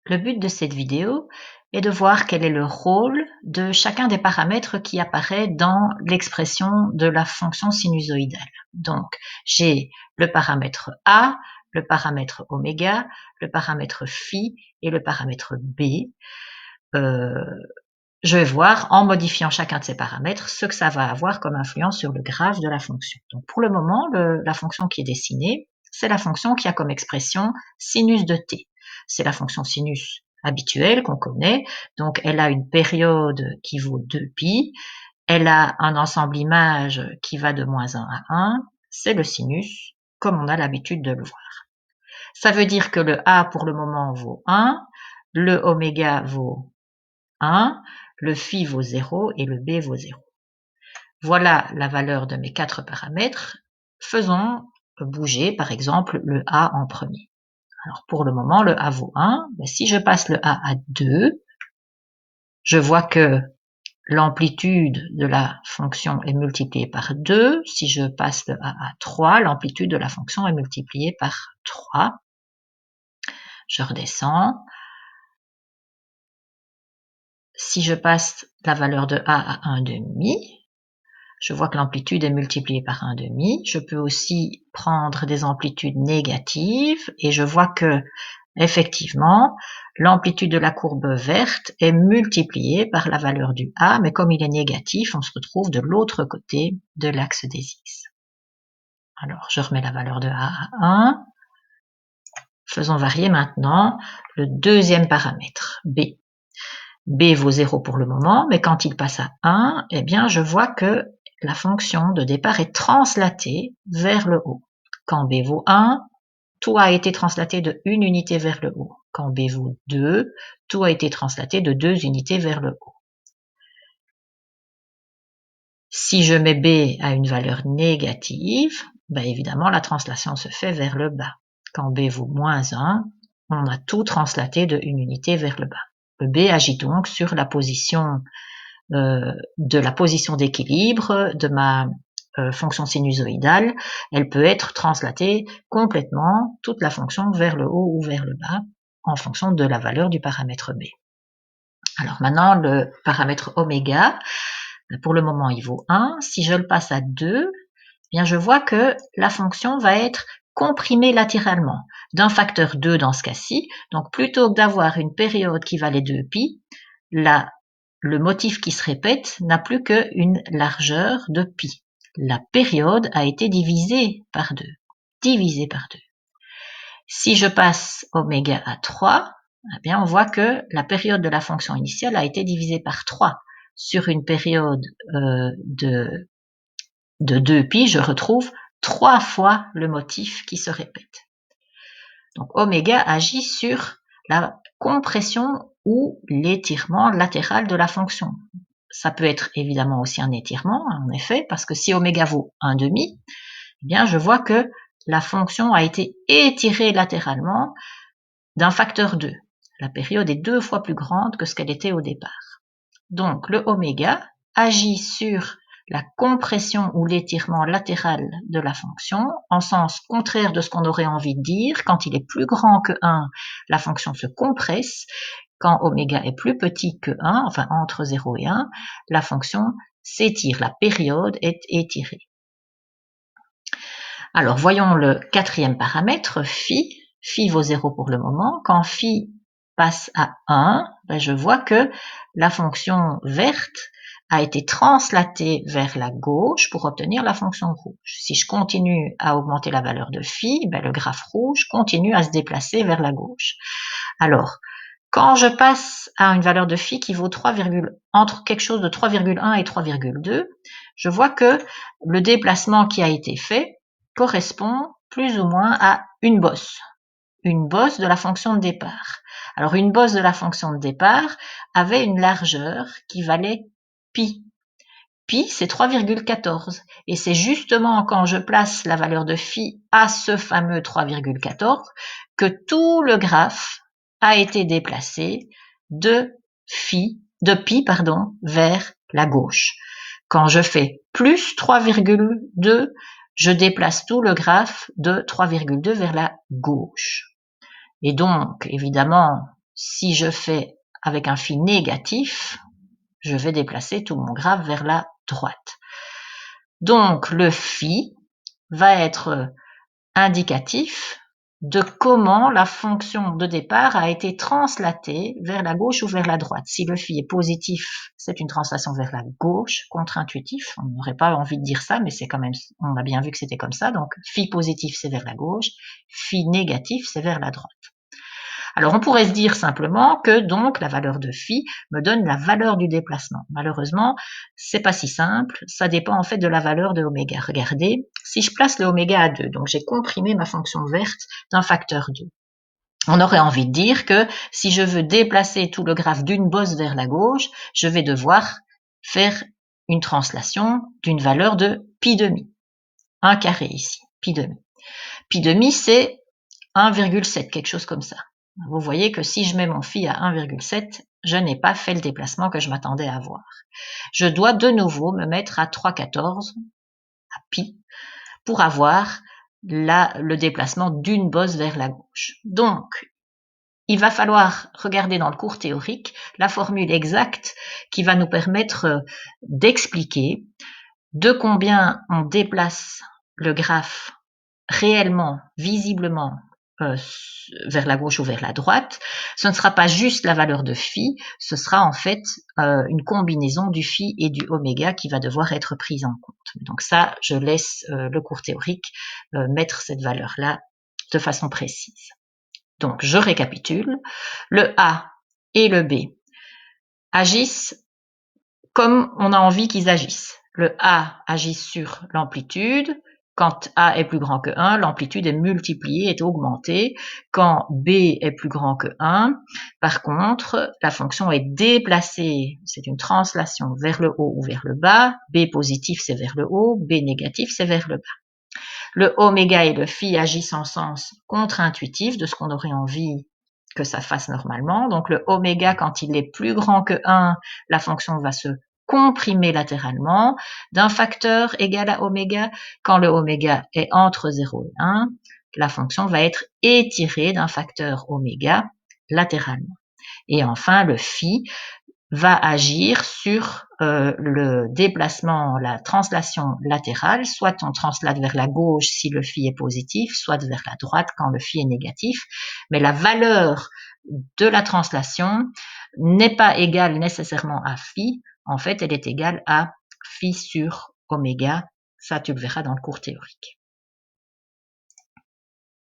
Le but de cette vidéo est de voir quel est le rôle de chacun des paramètres qui apparaît dans l'expression de la fonction sinusoïdale. Donc, j'ai le paramètre A, le paramètre oméga, le paramètre phi et le paramètre B. Je vais voir, en modifiant chacun de ces paramètres, ce que ça va avoir comme influence sur le graphe de la fonction. Donc, pour le moment, la fonction qui est dessinée, c'est la fonction qui a comme expression sinus de t. C'est la fonction sinus habituelle qu'on connaît. Donc, elle a une période qui vaut 2π. Elle a un ensemble image qui va de -1 à 1. C'est le sinus, comme on a l'habitude de le voir. Ça veut dire que le A, pour le moment, vaut 1. Le oméga vaut 1. Le phi vaut 0 et le b vaut 0. Voilà la valeur de mes 4 paramètres. Faisons bouger, par exemple, le A en premier. Alors, pour le moment, le A vaut 1. Mais si je passe le A à 2, je vois que l'amplitude de la fonction est multipliée par 2. Si je passe le A à 3, l'amplitude de la fonction est multipliée par 3. Je redescends. Si je passe la valeur de A à 1,5, je vois que l'amplitude est multipliée par 1,5. Je peux aussi prendre des amplitudes négatives et je vois que, effectivement, l'amplitude de la courbe verte est multipliée par la valeur du A, mais comme il est négatif, on se retrouve de l'autre côté de l'axe des X. Alors, je remets la valeur de A à 1. Faisons varier maintenant le deuxième paramètre, B. B vaut 0 pour le moment, mais quand il passe à 1, eh bien, je vois que la fonction de départ est translatée vers le haut. Quand B vaut 1, tout a été translaté de 1 unité vers le haut. Quand B vaut 2, tout a été translaté de 2 unités vers le haut. Si je mets B à une valeur négative, ben évidemment, la translation se fait vers le bas. Quand B vaut -1, on a tout translaté de 1 unité vers le bas. Le B agit donc sur la position d'équilibre de ma fonction sinusoïdale. Elle peut être translatée complètement, toute la fonction, vers le haut ou vers le bas, en fonction de la valeur du paramètre B. Alors maintenant, le paramètre oméga, pour le moment, il vaut 1. Si je le passe à 2, eh bien, je vois que la fonction va être comprimée latéralement d'un facteur 2 dans ce cas-ci. Donc, plutôt que d'avoir une période qui valait 2π, le motif qui se répète n'a plus qu'une largeur de pi. La période a été divisée par 2. Si je passe oméga à 3, eh bien on voit que la période de la fonction initiale a été divisée par 3. Sur une période de 2π, je retrouve 3 fois le motif qui se répète. Donc oméga agit sur la compression ou l'étirement latéral de la fonction. Ça peut être évidemment aussi un étirement, en effet, parce que si oméga vaut 1,5, eh bien je vois que la fonction a été étirée latéralement d'un facteur 2. La période est 2 fois plus grande que ce qu'elle était au départ. Donc le oméga agit sur la compression ou l'étirement latéral de la fonction, en sens contraire de ce qu'on aurait envie de dire. Quand il est plus grand que 1, la fonction se compresse. Quand oméga est plus petit que 1, enfin entre 0 et 1, la fonction s'étire, la période est étirée. Alors voyons le quatrième paramètre, phi. Phi vaut 0 pour le moment. Quand phi passe à 1, ben je vois que la fonction verte a été translatée vers la gauche pour obtenir la fonction rouge. Si je continue à augmenter la valeur de phi, ben le graphe rouge continue à se déplacer vers la gauche. Alors, quand je passe à une valeur de phi qui vaut entre quelque chose de 3,1 et 3,2, je vois que le déplacement qui a été fait correspond plus ou moins à une bosse de la fonction de départ. Alors une bosse de la fonction de départ avait une largeur qui valait pi. Pi, c'est 3,14. Et c'est justement quand je place la valeur de phi à ce fameux 3,14 que tout le graphe a été déplacé de pi, vers la gauche. Quand je fais plus 3,2, je déplace tout le graphe de 3,2 vers la gauche. Et donc, évidemment, si je fais avec un phi négatif, je vais déplacer tout mon graphe vers la droite. Donc le phi va être indicatif de comment la fonction de départ a été translatée vers la gauche ou vers la droite. Si le phi est positif, c'est une translation vers la gauche, contre-intuitif. On n'aurait pas envie de dire ça, mais c'est quand même, on a bien vu que c'était comme ça. Donc phi positif, c'est vers la gauche, phi négatif, c'est vers la droite. Alors on pourrait se dire simplement que donc la valeur de phi me donne la valeur du déplacement. Malheureusement, c'est pas si simple, ça dépend en fait de la valeur de oméga. Regardez, si je place le oméga à 2, donc j'ai comprimé ma fonction verte d'un facteur 2. On aurait envie de dire que si je veux déplacer tout le graphe d'une bosse vers la gauche, je vais devoir faire une translation d'une valeur de pi demi. 1 carré ici, pi demi. Pi demi, c'est 1,7, quelque chose comme ça. Vous voyez que si je mets mon phi à 1,7, je n'ai pas fait le déplacement que je m'attendais à avoir. Je dois de nouveau me mettre à 3,14, à pi, pour avoir le déplacement d'une bosse vers la gauche. Donc, il va falloir regarder dans le cours théorique la formule exacte qui va nous permettre d'expliquer de combien on déplace le graphe réellement, visiblement, vers la gauche ou vers la droite. Ce ne sera pas juste la valeur de phi, ce sera en fait une combinaison du phi et du oméga qui va devoir être prise en compte. Donc ça, je laisse le cours théorique mettre cette valeur-là de façon précise. Donc je récapitule, le A et le B agissent comme on a envie qu'ils agissent. Le A agit sur l'amplitude. Quand A est plus grand que 1, l'amplitude est multipliée, est augmentée. Quand B est plus grand que 1, par contre, la fonction est déplacée. C'est une translation vers le haut ou vers le bas. B positif, c'est vers le haut. B négatif, c'est vers le bas. Le oméga et le phi agissent en sens contre-intuitif de ce qu'on aurait envie que ça fasse normalement. Donc le oméga, quand il est plus grand que 1, la fonction va se comprimer latéralement d'un facteur égal à oméga. Quand le oméga est entre 0 et 1, la fonction va être étirée d'un facteur oméga latéralement. Et enfin, le phi va agir sur le déplacement, la translation latérale, soit on translate vers la gauche si le phi est positif, soit vers la droite quand le phi est négatif, mais la valeur de la translation n'est pas égale nécessairement à phi, en fait elle est égale à phi sur oméga, ça tu le verras dans le cours théorique.